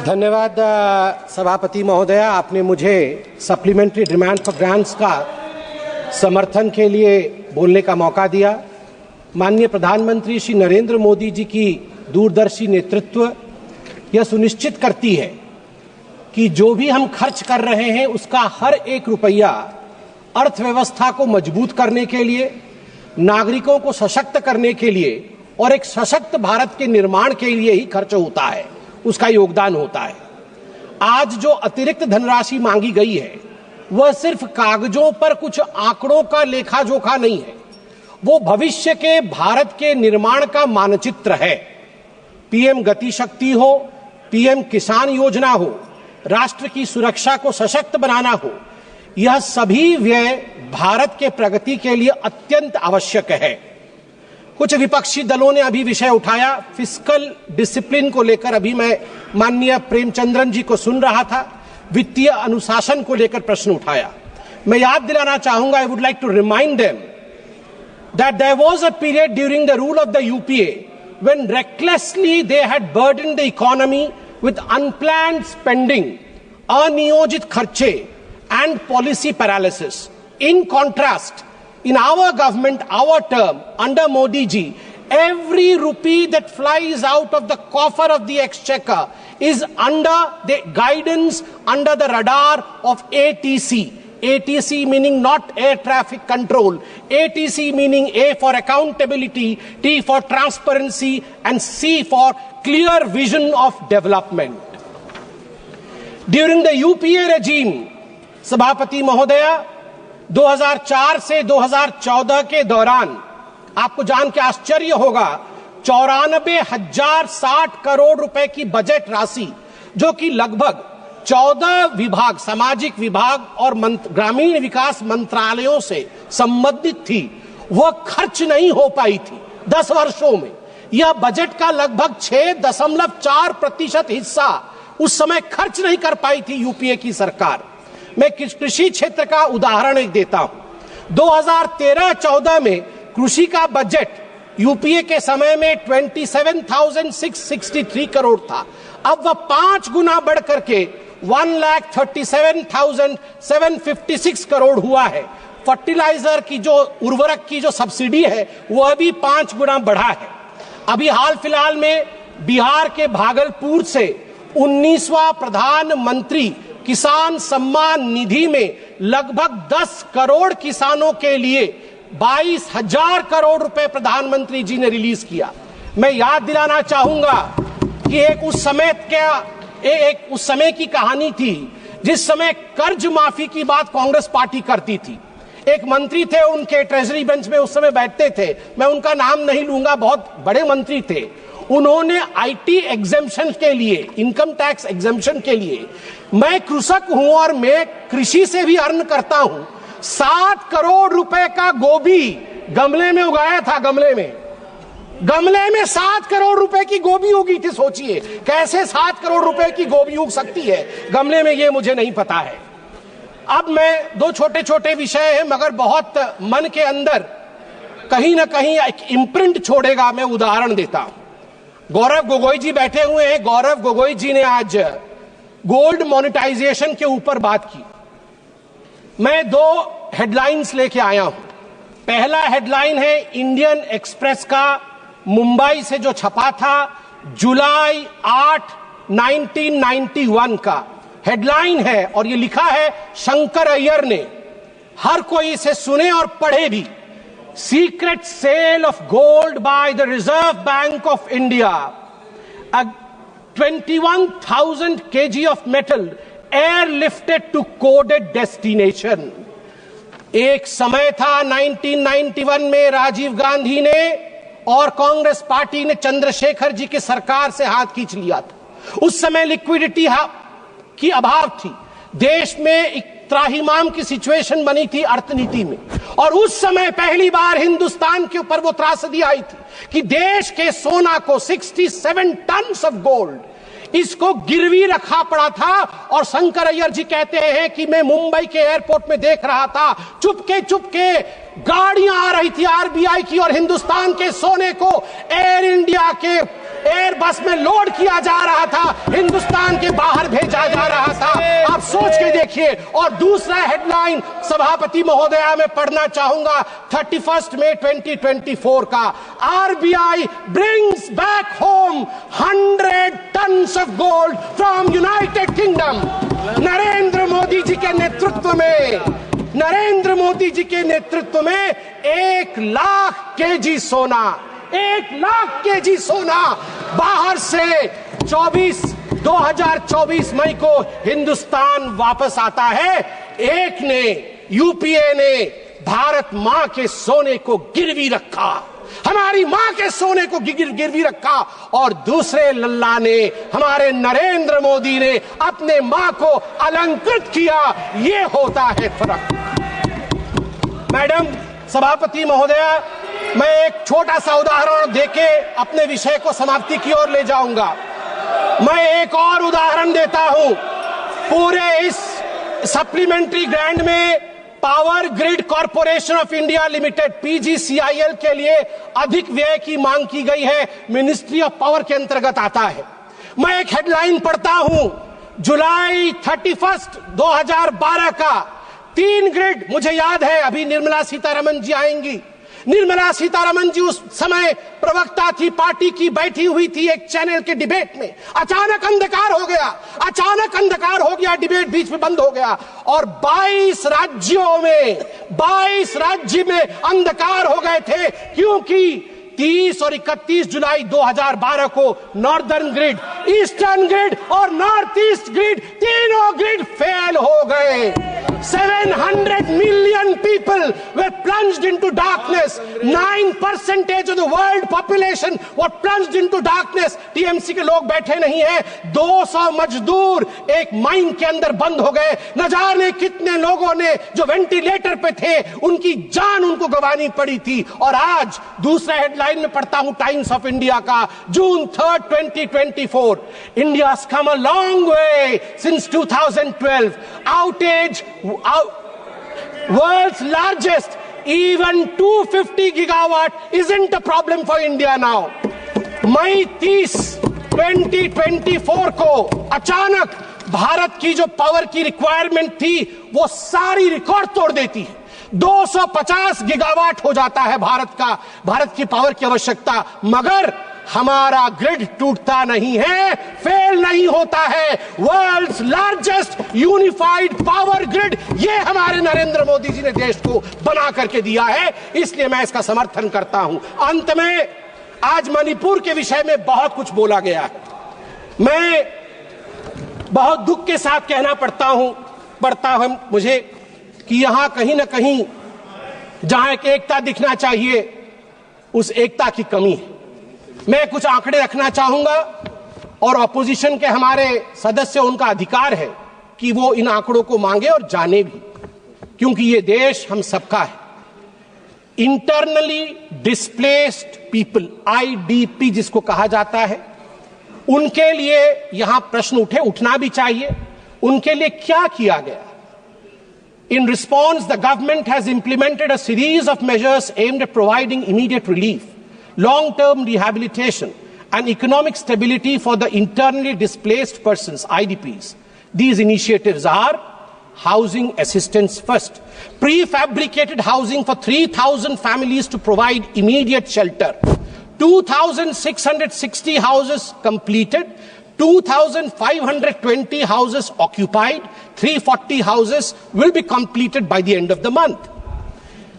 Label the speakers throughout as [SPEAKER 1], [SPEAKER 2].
[SPEAKER 1] धन्यवाद सभापति महोदया, आपने मुझे सप्लीमेंट्री डिमांड फॉर ग्रांट्स का समर्थन के लिए बोलने का मौका दिया। माननीय प्रधानमंत्री श्री नरेंद्र मोदी जी की दूरदर्शी नेतृत्व यह सुनिश्चित करती है कि जो भी हम खर्च कर रहे हैं उसका हर एक रुपया अर्थव्यवस्था को मजबूत करने के लिए, नागरिकों को सशक्त करने के लिए और एक सशक्त भारत के निर्माण के लिए ही खर्च होता है, उसका योगदान होता है। आज जो अतिरिक्त धनराशि मांगी गई है वह सिर्फ कागजों पर कुछ आंकड़ों का लेखा जोखा नहीं है, वो भविष्य के भारत के निर्माण का मानचित्र है। पीएम गति शक्ति हो, पीएम किसान योजना हो, राष्ट्र की सुरक्षा को सशक्त बनाना हो, यह सभी व्यय भारत के प्रगति के लिए अत्यंत आवश्यक है। कुछ विपक्षी दलों ने अभी विषय उठाया, फिस्कल डिसिप्लिन को लेकर अभी मैं माननीय प्रेमचंद्रन जी को सुन रहा था, वित्तीय अनुशासन को लेकर प्रश्न उठाया। मैं याद दिलाना चाहूंगा, I would like to remind them that there was a period during the rule of the UPA when recklessly they had burdened the economy with unplanned spending, अनियोजित खर्चे and policy paralysis. In contrast, in our government, our term, under Modi ji, every rupee that flies out of the coffer of the exchequer is under the guidance, under the radar of ATC. ATC meaning not air traffic control, ATC meaning A for accountability, T for transparency and C for clear vision of development. During the UPA regime, सभापति महोदया, 2004 से 2014 के दौरान आपको जान के आश्चर्य होगा, 94,060 करोड़ रुपए की बजट राशि, जो कि लगभग 14 विभाग, सामाजिक विभाग और ग्रामीण विकास मंत्रालयों से संबंधित थी, वह खर्च नहीं हो पाई थी 10 वर्षों में। यह बजट का लगभग 6.4% हिस्सा उस समय खर्च नहीं कर पाई थी यूपीए की सरकार। मैं कृषि क्षेत्र का उदाहरण एक देता हूं। 2013-14 में कृषि का बजट यूपीए के समय में 27,663 करोड़ था। अब वह 5 गुना बढ़ करके 1,37,756 करोड़ हुआ है। फर्टिलाइजर की जो उर्वरक की जो सब्सिडी है वह भी 5 गुना बढ़ा है। अभी हाल फिलहाल में बिहार के भागलपुर से 19वां प्रधानमंत्री किसान सम्मान निधि में लगभग 10 करोड़ किसानों के लिए 22,000 करोड़ रुपए प्रधानमंत्री जी ने रिलीज किया। मैं याद दिलाना चाहूंगा कि एक उस समय की कहानी थी जिस समय कर्ज माफी की बात कांग्रेस पार्टी करती थी। एक मंत्री थे, उनके ट्रेजरी बेंच में उस समय बैठते थे, मैं उनका नाम नहीं लूंगा, बहुत बड़े मंत्री थे। उन्होंने आईटी एग्जेम्पशन के लिए, इनकम टैक्स एग्जेम्पशन के लिए, मैं कृषक हूं और मैं कृषि से भी अर्न करता हूं, 7 करोड़ रुपए का गोभी गमले में उगाया था। गमले में 7 करोड़ रुपए की गोभी उगी थी। सोचिए कैसे 7 करोड़ रुपए की गोभी उग सकती है गमले में, ये मुझे नहीं पता है। अब मैं 2 छोटे छोटे विषय हैं मगर बहुत मन के अंदर कहीं ना कहीं एक इम्प्रिंट छोड़ेगा, मैं उदाहरण देता हूं। गौरव गोगोई जी बैठे हुए हैं। गौरव गोगोई जी ने आज गोल्ड मोनेटाइजेशन के ऊपर बात की। मैं 2 हेडलाइंस लेके आया हूं। पहला हेडलाइन है इंडियन एक्सप्रेस का मुंबई से जो छपा था, जुलाई 8, 1991 का हेडलाइन है और ये लिखा है शंकर अय्यर ने। हर कोई इसे सुने और पढ़े भी। Secret sale of gold by the reserve bank of India, 21,000 kg of metal airlifted to coded destination. एक समय था 1991 में राजीव गांधी ने और कांग्रेस पार्टी ने चंद्रशेखर जी की सरकार से हाथ खींच लिया था। उस समय लिक्विडिटी की अभाव थी, देश में एक त्राहिमाम की सिचुएशन बनी थी अर्थनीति में, और उस समय पहली बार हिंदुस्तान के ऊपर वो त्रासदी आई थी कि देश के सोना को 67 टन ऑफ गोल्ड इसको गिरवी रखा पड़ा था। और शंकर अय्यर जी कहते हैं कि मैं मुंबई के एयरपोर्ट में देख रहा था, चुपके गाड़ियां आ रही थी आरबीआई की और हिंदुस्तान के सोने को एयर इंडिया के एयरबस में लोड किया जा रहा था, हिंदुस्तान के बाहर भेजा जा रहा था। आप सोच के देखिए। और दूसरा हेडलाइन सभापति महोदया में पढ़ना चाहूंगा 31 मई 2024 का, RBI brings back home 100 tons of gold from United Kingdom. Narendra Modi ji के नेतृत्व में 1 लाख केजी सोना, 1 लाख केजी सोना बाहर से 2024 मई को हिंदुस्तान वापस आता है। एक ने, यूपीए ने भारत मां के सोने को गिरवी रखा, हमारी मां के सोने को गिरवी रखा, और दूसरे लल्ला ने, हमारे नरेंद्र मोदी ने अपने मां को अलंकृत किया। ये होता है फर्क। मैडम सभापति महोदया, मैं एक छोटा सा उदाहरण देके अपने विषय को समाप्ति की ओर ले जाऊंगा। मैं एक और उदाहरण देता हूं। पूरे इस सप्लीमेंट्री ग्रांट में power grid corporation of India limited PGCIL के लिए अधिक व्यय की मांग की गई है, मिनिस्ट्री ऑफ पावर के अंतर्गत आता है। मैं एक हेडलाइन पढ़ता हूं, जुलाई 31, 2012 का 3 ग्रिड। मुझे याद है, अभी निर्मला सीतारमन जी आएंगी। निर्मला सीतारमन जी उस समय प्रवक्ता थी, पार्टी की, बैठी हुई थी एक चैनल के डिबेट में। अचानक अंधकार हो गया, डिबेट बीच में बंद हो गया, और 22 राज्य में अंधकार हो गए थे, क्योंकि 30 और 31 जुलाई 2012 को नॉर्दर्न ग्रिड, ईस्टर्न ग्रिड और नॉर्थ ईस्ट ग्रिड, तीनों ग्रिड फेल हो गए। 700 million people were plunged into darkness. 9% of the world population were plunged into darkness. TMC के लोग बैठे नहीं हैं। 200 मजदूर एक माइन के अंदर बंद हो गए। न जाने कितने लोगों ने जो वेंटिलेटर पे थे, उनकी जान उनको गंवानी पड़ी थी। और आज दूसरा हेडलाइन में पढ़ता हूं टाइम्स ऑफ इंडिया का, जून 3, 2024, India's come a long way since 2012. Outage, world's largest, even 250 gigawatt isn't a problem for India now. मई 30, 2024 को अचानक भारत की जो पावर की रिक्वायरमेंट थी, वो सारी रिकॉर्ड तोड़ देती है। 250 गीगावाट हो जाता है भारत की पावर की आवश्यकता, मगर हमारा ग्रिड टूटता नहीं है, फेल नहीं होता है। World's largest unified power grid, ये हमारे नरेंद्र मोदी जी ने देश को बना करके दिया है, इसलिए मैं इसका समर्थन करता हूं। अंत में, आज मणिपुर के विषय में बहुत कुछ बोला गया है। मैं बहुत दुख के साथ कहना पड़ता है मुझे कि यहां कहीं ना कहीं जहां एक एकता दिखना चाहिए, उस एकता की कमी है। मैं कुछ आंकड़े रखना चाहूंगा, और ऑपोजिशन के हमारे सदस्य, उनका अधिकार है कि वो इन आंकड़ों को मांगे और जाने भी, क्योंकि ये देश हम सबका है। इंटरनली डिस्प्लेस्ड पीपल, IDP जिसको कहा जाता है, उनके लिए यहां प्रश्न उठना भी चाहिए। उनके लिए क्या किया गया? In response, the government has implemented a series of measures aimed at providing immediate relief, long-term rehabilitation, and economic stability for the internally displaced persons, IDPs. These initiatives are housing assistance first, prefabricated housing for 3,000 families to provide immediate shelter, 2,660 houses completed, 2,520 houses occupied, 340 houses will be completed by the end of the month.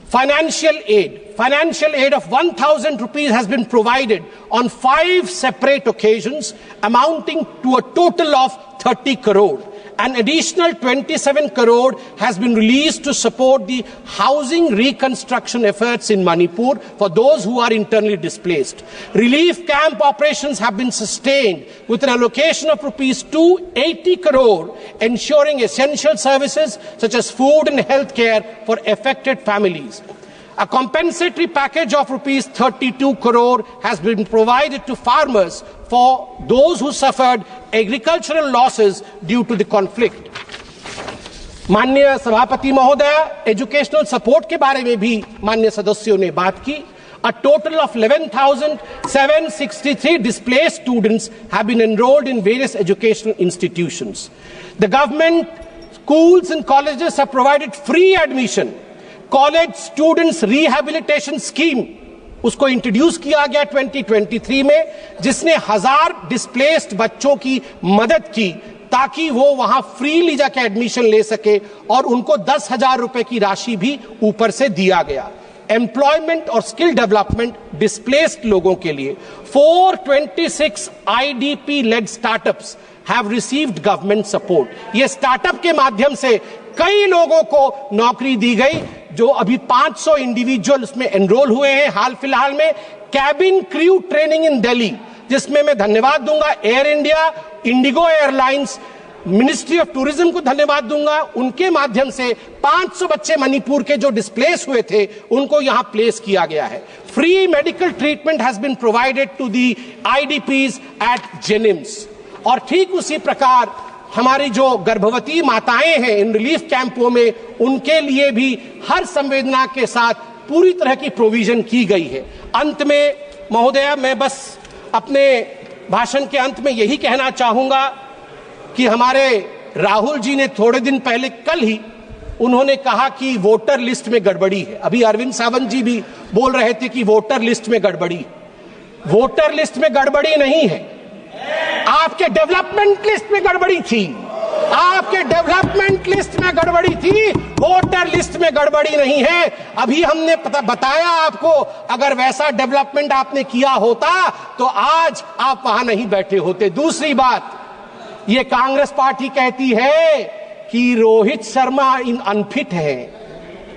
[SPEAKER 1] Financial aid of 1,000 rupees has been provided on 5 separate occasions, amounting to a total of 30 crore. An additional 27 crore has been released to support the housing reconstruction efforts in Manipur for those who are internally displaced. Relief camp operations have been sustained with an allocation of rupees 280 crore, ensuring essential services such as food and health care for affected families. A compensatory package of rupees 32 crore has been provided to farmers for those who suffered agricultural losses due to the conflict. माननीय सभापति महोदय, educational support के बारे में भी माननीय सदस्यों ने बात की। A total of 11,763 displaced students have been enrolled in various educational institutions. The government, schools and colleges have provided free admission. College Students Rehabilitation Scheme उसको इंट्रोड्यूस किया गया 2023 में, जिसने 1000 डिस्प्लेस्ड बच्चों की मदद की ताकि वो वहां फ्रीली जाके एडमिशन ले सके, और उनको 10,000 रुपए की राशि भी ऊपर से दिया गया। एम्प्लॉयमेंट और स्किल डेवलपमेंट डिस्प्लेस्ड लोगों के लिए 426 IDP led startups have received government support. ये स्टार्टअप के माध्यम से कई लोगों को नौकरी दी गई, जो अभी 500 इंडिविजुअल उसमें एनरोल हुए हैं हाल फिलहाल में। Cabin crew training in Delhi, जिसमें मैं धन्यवाद दूंगा air India, Indigo airlines, ministry of tourism को धन्यवाद दूंगा। उनके माध्यम से 500 बच्चे मणिपुर के जो डिस्प्लेस हुए थे उनको यहां प्लेस किया गया है। Free medical treatment has been provided to the IDPs at जेनिम्स। और ठीक उसी प्रकार हमारी जो गर्भवती माताएं हैं इन रिलीफ कैंपों में, उनके लिए भी हर संवेदना के साथ पूरी तरह की प्रोविजन की गई है। अंत में महोदया, मैं बस अपने भाषण के अंत में यही कहना चाहूंगा कि हमारे राहुल जी ने थोड़े दिन पहले, कल ही उन्होंने कहा कि वोटर लिस्ट में गड़बड़ी है। अभी अरविंद सावंत जी भी बोल रहे थे कि वोटर लिस्ट में गड़बड़ी। वोटर लिस्ट में गड़बड़ी नहीं है, आपके डेवलपमेंट लिस्ट में गड़बड़ी थी। आपके डेवलपमेंट लिस्ट में गड़बड़ी थी, वोटर लिस्ट में गड़बड़ी नहीं है। अभी हमने बताया आपको, अगर वैसा डेवलपमेंट आपने किया होता तो आज आप वहां नहीं बैठे होते। दूसरी बात, ये कांग्रेस पार्टी कहती है कि रोहित शर्मा अनफिट है।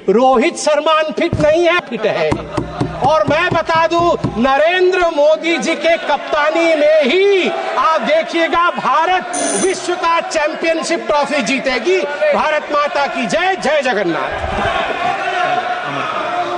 [SPEAKER 1] रोहित शर्मा अनफिट नहीं है, फिट है। और मैं बता दूं, नरेंद्र मोदी जी के कप्तानी में ही आप देखिएगा भारत विश्व का चैंपियनशिप ट्रॉफी जीतेगी। भारत माता की जय। जय जगन्नाथ।